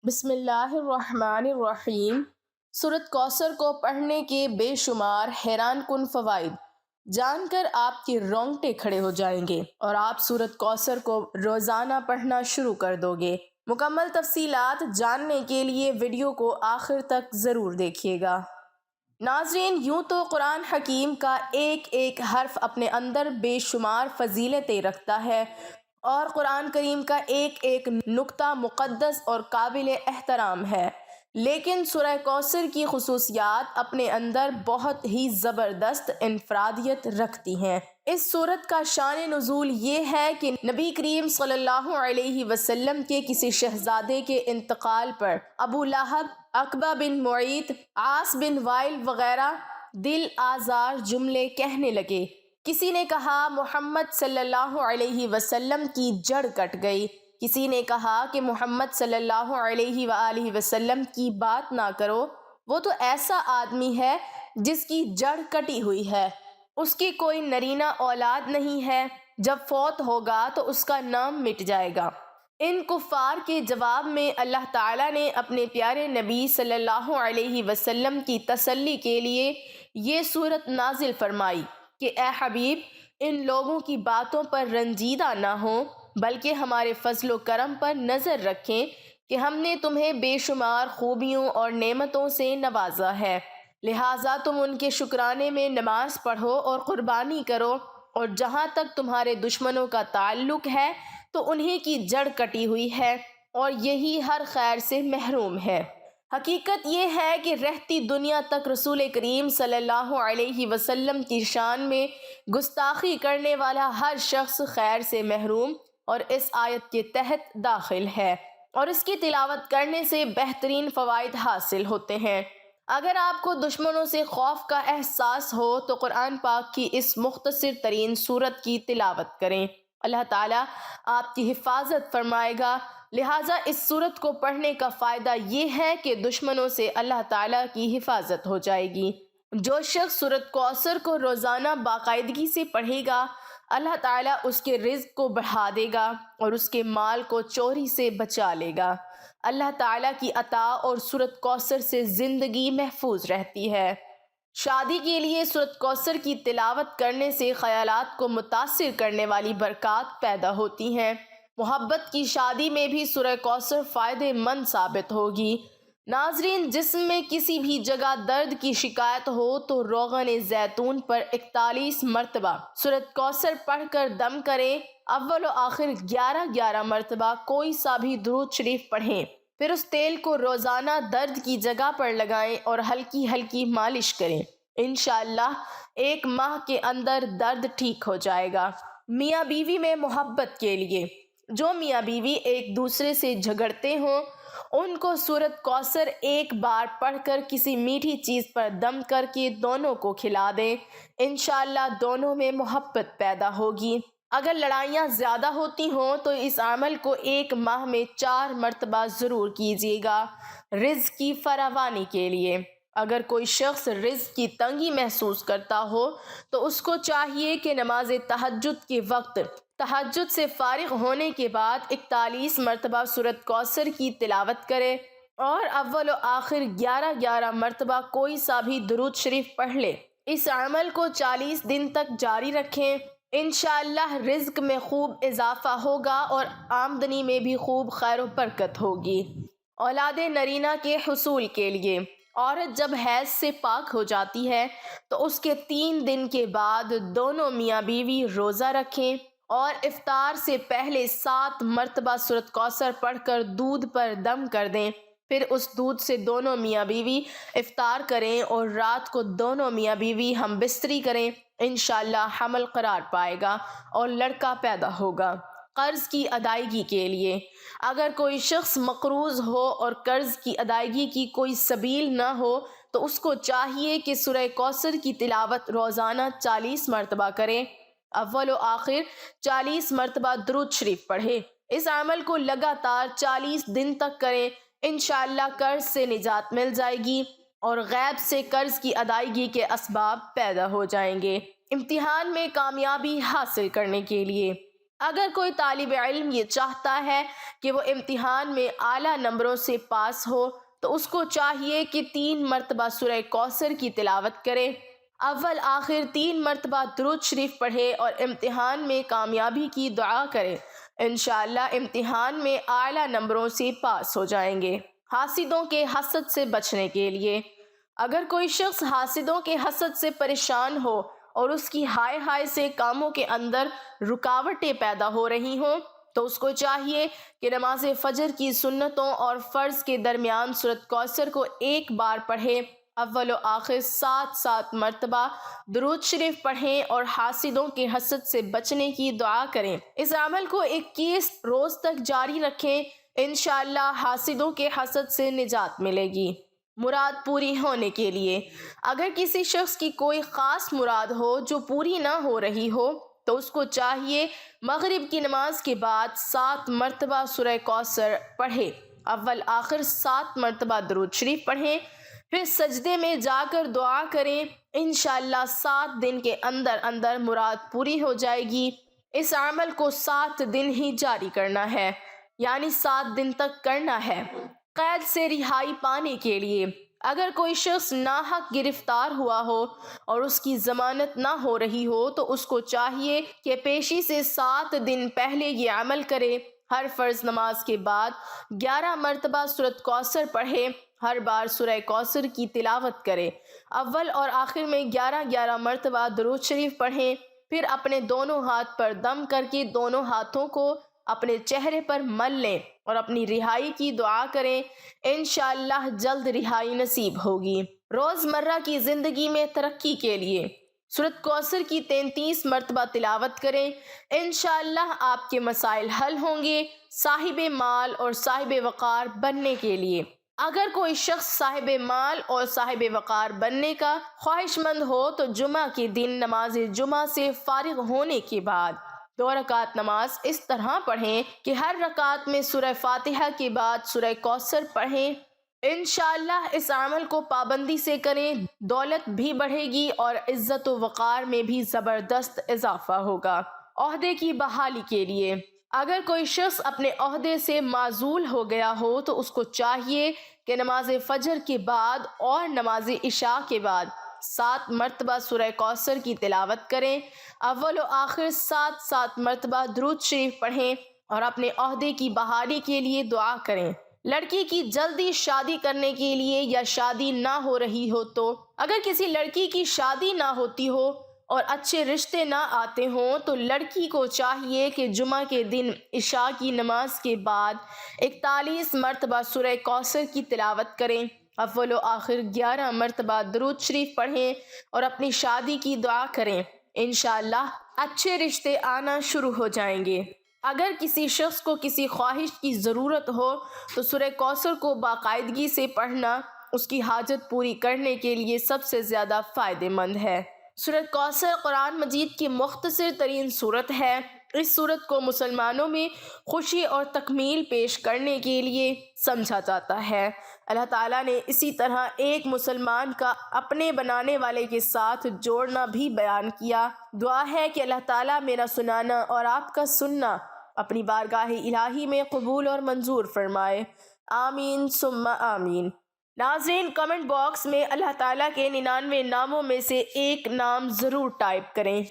بسم اللہ الرحمن الرحیم۔ سورۃ کوثر کو پڑھنے کے بے شمار حیران کن فوائد جان کر آپ کے رونگٹے کھڑے ہو جائیں گے اور آپ سورۃ کوثر کو روزانہ پڑھنا شروع کر دو گے۔ مکمل تفصیلات جاننے کے لیے ویڈیو کو آخر تک ضرور دیکھیے گا۔ ناظرین، یوں تو قرآن حکیم کا ایک ایک حرف اپنے اندر بے شمار فضیلتیں رکھتا ہے اور قرآن کریم کا ایک ایک نقطہ مقدس اور قابل احترام ہے، لیکن سورہ کوثر کی خصوصیات اپنے اندر بہت ہی زبردست انفرادیت رکھتی ہیں۔ اس سورت کا شان نزول یہ ہے کہ نبی کریم صلی اللہ علیہ وسلم کے کسی شہزادے کے انتقال پر ابو لہب، عقبہ بن معیط، عاص بن وائل وغیرہ دل آزار جملے کہنے لگے۔ کسی نے کہا محمد صلی اللہ علیہ وسلم کی جڑ کٹ گئی، کسی نے کہا کہ محمد صلی اللہ علیہ وآلہ وسلم کی بات نہ کرو، وہ تو ایسا آدمی ہے جس کی جڑ کٹی ہوئی ہے، اس کی کوئی نرینہ اولاد نہیں ہے، جب فوت ہوگا تو اس کا نام مٹ جائے گا۔ ان کفار کے جواب میں اللہ تعالیٰ نے اپنے پیارے نبی صلی اللہ علیہ وسلم کی تسلی کے لیے یہ سورت نازل فرمائی کہ اے حبیب، ان لوگوں کی باتوں پر رنجیدہ نہ ہوں، بلکہ ہمارے فضل و کرم پر نظر رکھیں کہ ہم نے تمہیں بے شمار خوبیوں اور نعمتوں سے نوازا ہے، لہٰذا تم ان کے شکرانے میں نماز پڑھو اور قربانی کرو، اور جہاں تک تمہارے دشمنوں کا تعلق ہے تو انہی کی جڑ کٹی ہوئی ہے اور یہی ہر خیر سے محروم ہے۔ حقیقت یہ ہے کہ رہتی دنیا تک رسول کریم صلی اللہ علیہ وسلم کی شان میں گستاخی کرنے والا ہر شخص خیر سے محروم اور اس آیت کے تحت داخل ہے، اور اس کی تلاوت کرنے سے بہترین فوائد حاصل ہوتے ہیں۔ اگر آپ کو دشمنوں سے خوف کا احساس ہو تو قرآن پاک کی اس مختصر ترین سورت کی تلاوت کریں، اللہ تعالیٰ آپ کی حفاظت فرمائے گا۔ لہٰذا اس سورت کو پڑھنے کا فائدہ یہ ہے کہ دشمنوں سے اللہ تعالیٰ کی حفاظت ہو جائے گی۔ جو شخص سورت کوثر کو روزانہ باقاعدگی سے پڑھے گا، اللہ تعالیٰ اس کے رزق کو بڑھا دے گا اور اس کے مال کو چوری سے بچا لے گا۔ اللہ تعالیٰ کی عطا اور سورت کوثر سے زندگی محفوظ رہتی ہے۔ شادی کے لیے سورت کوثر کی تلاوت کرنے سے خیالات کو متاثر کرنے والی برکات پیدا ہوتی ہیں۔ محبت کی شادی میں بھی سورہ کوثر فائدہ مند ثابت ہوگی۔ ناظرین، جسم میں کسی بھی جگہ درد کی شکایت ہو تو روغن زیتون پر 41 مرتبہ سورۃ کوثر پڑھ کر دم کریں، اول و آخر 11 مرتبہ کوئی سا بھی درود شریف پڑھیں، پھر اس تیل کو روزانہ درد کی جگہ پر لگائیں اور ہلکی ہلکی مالش کریں۔ انشاءاللہ 1 ماہ کے اندر درد ٹھیک ہو جائے گا۔ میاں بیوی میں محبت کے لیے جو میاں بیوی ایک دوسرے سے جھگڑتے ہوں، ان کو سورۃ کوثر ایک بار پڑھ کر کسی میٹھی چیز پر دم کر کے دونوں کو کھلا دیں، انشاءاللہ دونوں میں محبت پیدا ہوگی۔ اگر لڑائیاں زیادہ ہوتی ہوں تو اس عمل کو 1 ماہ میں 4 مرتبہ ضرور کیجیے گا، رزق کی فراوانی کے لیے۔ اگر کوئی شخص رزق کی تنگی محسوس کرتا ہو تو اس کو چاہیے کہ نماز تہجد کے وقت تہجد سے فارغ ہونے کے بعد 41 مرتبہ سورۃ کوثر کی تلاوت کرے اور اول و آخر 11 مرتبہ کوئی سا بھی درود شریف پڑھ لے۔ اس عمل کو 40 دن تک جاری رکھیں، انشاءاللہ رزق میں خوب اضافہ ہوگا اور آمدنی میں بھی خوب خیر و برکت ہوگی۔ اولاد نرینہ کے حصول کے لیے عورت جب حیض سے پاک ہو جاتی ہے تو اس کے 3 دن کے بعد دونوں میاں بیوی روزہ رکھیں اور افطار سے پہلے 7 مرتبہ سورۃ کوثر پڑھ کر دودھ پر دم کر دیں، پھر اس دودھ سے دونوں میاں بیوی افطار کریں اور رات کو دونوں میاں بیوی ہم بستری کریں، انشاءاللہ حمل قرار پائے گا اور لڑکا پیدا ہوگا۔ قرض کی ادائیگی کے لیے اگر کوئی شخص مقروض ہو اور قرض کی ادائیگی کی کوئی سبیل نہ ہو تو اس کو چاہیے کہ سورہ کوثر کی تلاوت روزانہ 40 مرتبہ کرے، اول و آخر 40 مرتبہ درود شریف پڑھے۔ اس عمل کو لگاتار 40 دن تک کریں، انشاءاللہ قرض سے نجات مل جائے گی اور غیب سے قرض کی ادائیگی کے اسباب پیدا ہو جائیں گے۔ امتحان میں کامیابی حاصل کرنے کے لیے اگر کوئی طالب علم یہ چاہتا ہے کہ وہ امتحان میں اعلیٰ نمبروں سے پاس ہو تو اس کو چاہیے کہ 3 مرتبہ سورہ کوثر کی تلاوت کرے، اول آخر 3 مرتبہ درود شریف پڑھے اور امتحان میں کامیابی کی دعا کرے۔ انشاءاللہ امتحان میں اعلیٰ نمبروں سے پاس ہو جائیں گے۔ حاسدوں کے حسد سے بچنے کے لیے، اگر کوئی شخص حاسدوں کے حسد سے پریشان ہو اور اس کی ہائے ہائے سے کاموں کے اندر رکاوٹیں پیدا ہو رہی ہوں تو اس کو چاہیے کہ نماز فجر کی سنتوں اور فرض کے درمیان سورۃ کوثر کو ایک بار پڑھے، اول و آخر 7 مرتبہ درود شریف پڑھیں اور حاسدوں کے حسد سے بچنے کی دعا کریں۔ اس عمل کو 21 روز تک جاری رکھیں، انشاءاللہ حاسدوں کے حسد سے نجات ملے گی۔ مراد پوری ہونے کے لیے، اگر کسی شخص کی کوئی خاص مراد ہو جو پوری نہ ہو رہی ہو تو اس کو چاہیے مغرب کی نماز کے بعد 7 مرتبہ سورہ کوثر پڑھے، اول آخر 7 مرتبہ درود شریف پڑھیں، پھر سجدے میں جا کر دعا کریں، انشاءاللہ 7 دن کے اندر اندر مراد پوری ہو جائے گی۔ اس عمل کو 7 دن ہی جاری کرنا ہے، یعنی 7 دن تک کرنا ہے۔ قید سے رہائی پانے کے لیے، اگر کوئی شخص ناحق گرفتار ہوا ہو اور اس کی ضمانت نہ ہو رہی ہو تو اس کو چاہیے کہ پیشی سے 7 دن پہلے یہ عمل کرے، ہر فرض نماز کے بعد 11 مرتبہ سورۃ کوثر پڑھے، ہر بار سورہ کوثر کی تلاوت کرے، اول اور آخر میں 11 مرتبہ درود شریف پڑھیں، پھر اپنے دونوں ہاتھ پر دم کر کے دونوں ہاتھوں کو اپنے چہرے پر مل لیں اور اپنی رہائی کی دعا کریں، انشاءاللہ جلد رہائی نصیب ہوگی۔ روزمرہ کی زندگی میں ترقی کے لیے سورۃ کوثر کی 33 مرتبہ تلاوت کریں، انشاءاللہ آپ کے مسائل حل ہوں گے۔ صاحب مال اور صاحب وقار بننے کے لیے، اگر کوئی شخص صاحب مال اور صاحب وقار بننے کا خواہش مند ہو تو جمعہ کے دن نماز جمعہ سے فارغ ہونے کے بعد 2 رکعت نماز اس طرح پڑھیں کہ ہر رکعت میں سورہ فاتحہ کے بعد سورہ کوثر پڑھیں، انشاءاللہ اس عمل کو پابندی سے کریں، دولت بھی بڑھے گی اور عزت و وقار میں بھی زبردست اضافہ ہوگا۔ عہدے کی بحالی کے لیے، اگر کوئی شخص اپنے عہدے سے معزول ہو گیا ہو تو اس کو چاہیے کہ نماز فجر کے بعد اور نماز عشاء کے بعد 7 مرتبہ سورہ کوثر کی تلاوت کریں، اول و آخر 7 مرتبہ درود شریف پڑھیں اور اپنے عہدے کی بحالی کے لیے دعا کریں۔ لڑکی کی جلدی شادی کرنے کے لیے یا شادی نہ ہو رہی ہو تو، اگر کسی لڑکی کی شادی نہ ہوتی ہو اور اچھے رشتے نہ آتے ہوں تو لڑکی کو چاہیے کہ جمعہ کے دن عشاء کی نماز کے بعد 41 مرتبہ سورہ کوثر کی تلاوت کریں، اول و آخر 11 مرتبہ درود شریف پڑھیں اور اپنی شادی کی دعا کریں، انشاءاللہ اچھے رشتے آنا شروع ہو جائیں گے۔ اگر کسی شخص کو کسی خواہش کی ضرورت ہو تو سورہ کوثر کو باقاعدگی سے پڑھنا اس کی حاجت پوری کرنے کے لیے سب سے زیادہ فائدہ مند ہے۔ سورۃ کوثر قرآن مجید کی مختصر ترین سورت ہے۔ اس سورت کو مسلمانوں میں خوشی اور تکمیل پیش کرنے کے لیے سمجھا جاتا ہے۔ اللہ تعالیٰ نے اسی طرح ایک مسلمان کا اپنے بنانے والے کے ساتھ جوڑنا بھی بیان کیا۔ دعا ہے کہ اللہ تعالیٰ میرا سنانا اور آپ کا سننا اپنی بارگاہ الہی میں قبول اور منظور فرمائے، آمین ثم آمین۔ ناظرین، کمنٹ باکس میں اللہ تعالیٰ کے 99 ناموں میں سے ایک نام ضرور ٹائپ کریں۔